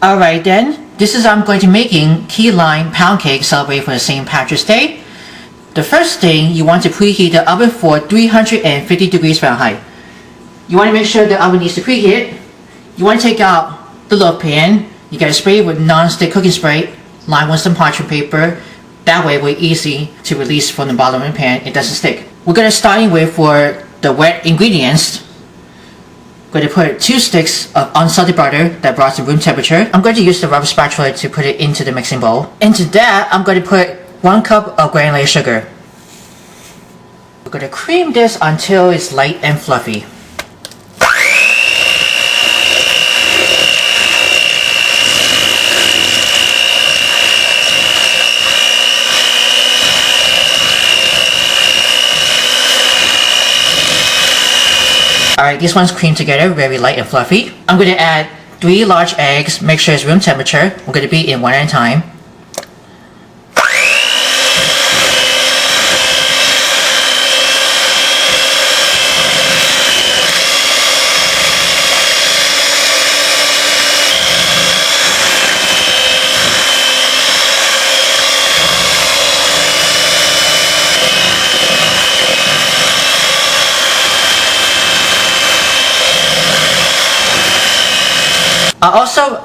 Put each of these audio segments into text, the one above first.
Alright then, this is I'm going to making key lime pound cake celebrate for the St. Patrick's Day. The first thing, you want to preheat the oven for 350 degrees Fahrenheit. You want to make sure the oven needs to preheat. You want to take out the loaf pan. You gotta spray it with non-stick cooking spray, line with some parchment paper. That way we're easy to release from the bottom of the pan, it doesn't stick. We're gonna start with for the wet ingredients. I'm going to put 2 sticks of unsalted butter that brought to room temperature. I'm going to use the rubber spatula to put it into the mixing bowl. Into that, I'm going to put 1 cup of granulated sugar. We're going to cream this until it's light and fluffy. Alright, these ones cream together, very light and fluffy. I'm going to add 3 large eggs, make sure it's room temperature. We're going to beat in one at a time.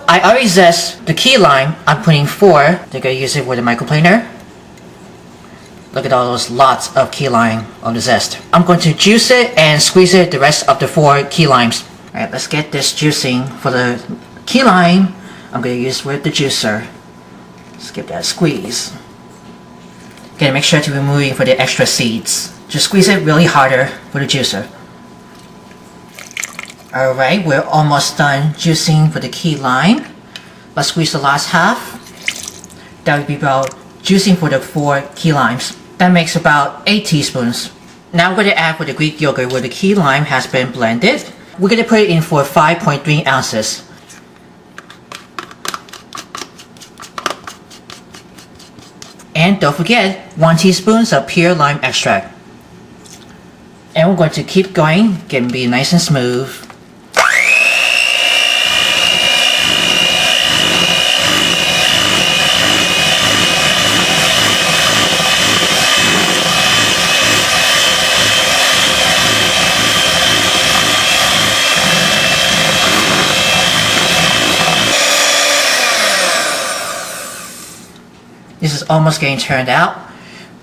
I already zest the key lime. I'm putting 4. They're going to use it with a microplaner. Look at all those lots of key lime on the zest. I'm going to juice it and squeeze it the rest of the 4 key limes. Alright, let's get this juicing for the key lime. I'm going to use with the juicer. Let's give that a squeeze. Gotta make sure to remove for the extra seeds. Just squeeze it really harder for the juicer. Alright, we're almost done juicing for the key lime. Let's squeeze the last half. That would be about juicing for the 4 key limes. That makes about 8 teaspoons. Now we're going to add for the Greek yogurt where the key lime has been blended. We're going to put it in for 5.3 ounces. And don't forget 1 teaspoon of pure lime extract. And we're going to keep going, getting it nice and smooth. This is almost getting turned out.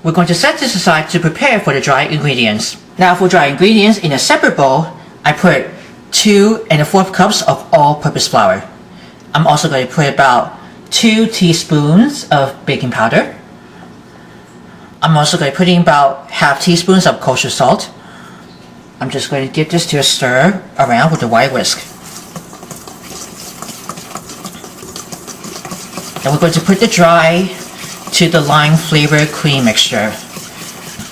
We're going to set this aside to prepare for the dry ingredients. Now for dry ingredients, in a separate bowl, I put 2 1/4 cups of all-purpose flour. I'm also going to put about 2 teaspoons of baking powder. I'm also going to put in about half teaspoons of kosher salt. I'm just going to give this to a stir around with the wire whisk. And we're going to put the dry to the lime flavored cream mixture.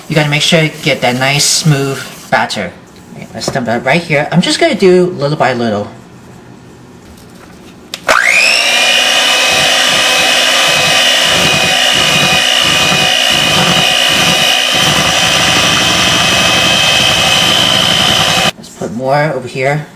You gotta make sure you get that nice smooth batter. Okay, let's dump that right here. I'm just gonna do little by little. Let's put more over here.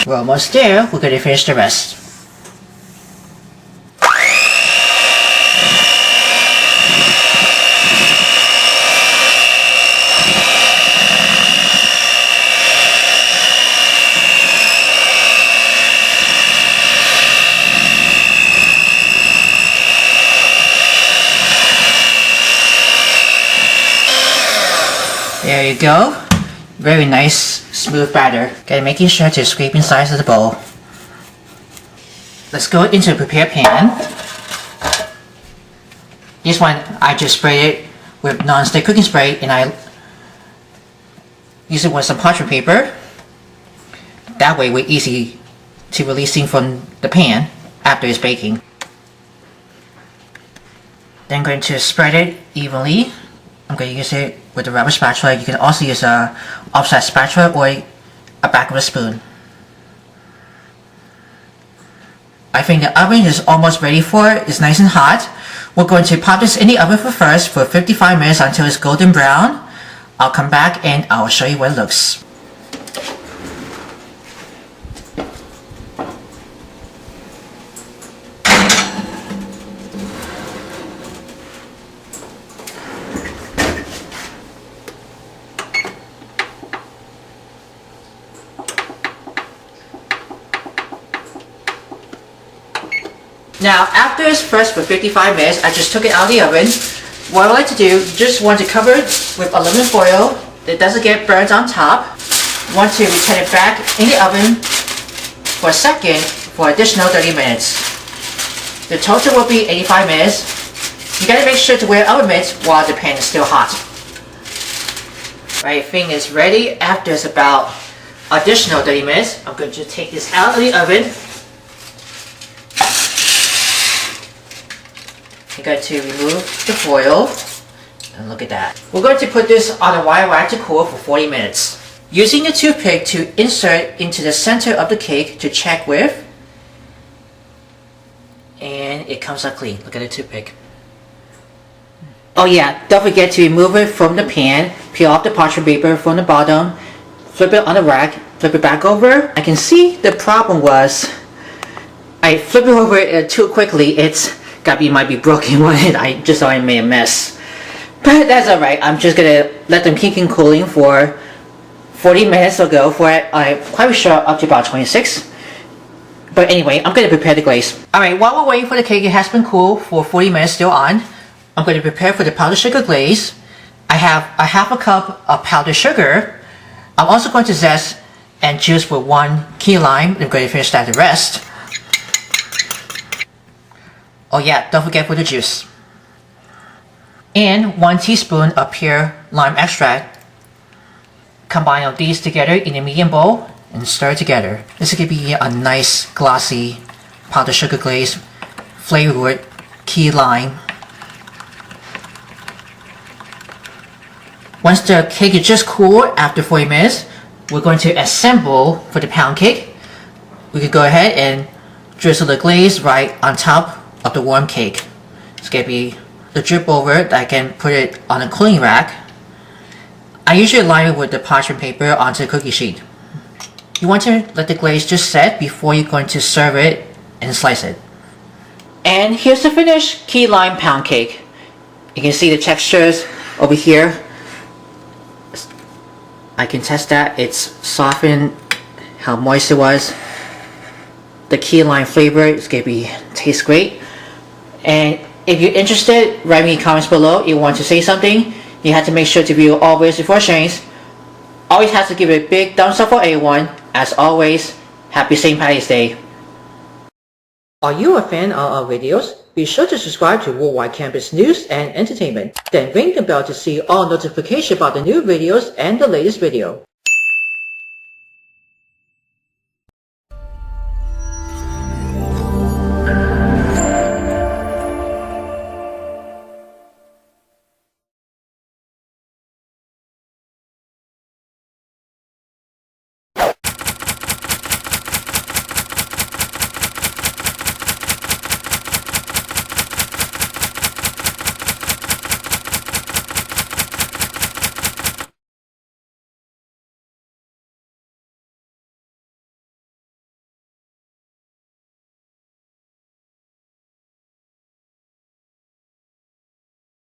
We're almost there. We're going to finish the rest. There you go. Very nice, smooth batter. Okay, making sure to scrape inside of the bowl. Let's go into the prepared pan. This one, I just sprayed it with non-stick cooking spray and I use it with some parchment paper. That way we're easy to releasing from the pan after it's baking. Then I'm going to spread it evenly. I'm going to use it with a rubber spatula. You can also use a offset spatula or a back of a spoon. I think the oven is almost ready for it. It's nice and hot. We're going to pop this in the oven for 55 minutes until it's golden brown. I'll come back and I'll show you what it looks. Now, after it's fresh for 55 minutes, I just took it out of the oven. What I like to do, just want to cover it with aluminum foil. It doesn't get burnt on top. Want to return it back in the oven for a second for additional 30 minutes. The total will be 85 minutes. You gotta make sure to wear oven mitts while the pan is still hot. Right, thing is ready after it's about additional 30 minutes. I'm going to take this out of the oven. I'm going to remove the foil, and look at that. We're going to put this on a wire rack to cool for 40 minutes. Using the toothpick to insert into the center of the cake to check with, and it comes out clean. Look at the toothpick. Oh yeah, don't forget to remove it from the pan, peel off the parchment paper from the bottom, flip it on the rack, flip it back over. I can see the problem was I flipped it over too quickly. Might be broken one, and I just already made a mess. But that's alright. I'm just gonna let them keep in cooling for 40 minutes or go for it. I'm quite sure up to about 26. But anyway, I'm gonna prepare the glaze. Alright, while we're waiting for the cake, it has been cool for 40 minutes still on. I'm going to prepare for the powdered sugar glaze. I have a half a cup of powdered sugar. I'm also going to zest and juice with 1 key lime. I'm going to finish that the rest. Oh yeah, don't forget for the juice. And 1 teaspoon of pure lime extract. Combine all these together in a medium bowl and stir it together. This is going to be a nice glossy powdered sugar glaze flavored with key lime. Once the cake is just cool after 40 minutes, we're going to assemble for the pound cake. We can go ahead and drizzle the glaze right on top of the warm cake. It's going to be the drip over it. I can put it on a cooling rack. I usually line it with the parchment paper onto the cookie sheet. You want to let the glaze just set before you're going to serve it and slice it. And here's the finished key lime pound cake. You can see the textures over here. I can test that. It's softened, how moist it was. The key lime flavor is going to taste great. And if you're interested, write me in comments below. If you want to say something, you have to make sure to view all videos before sharing. Always have to give it a big thumbs up for everyone. As always, happy St. Patty's Day. Are you a fan of our videos? Be sure to subscribe to Worldwide Campus News and Entertainment. Then ring the bell to see all notifications about the new videos and the latest video.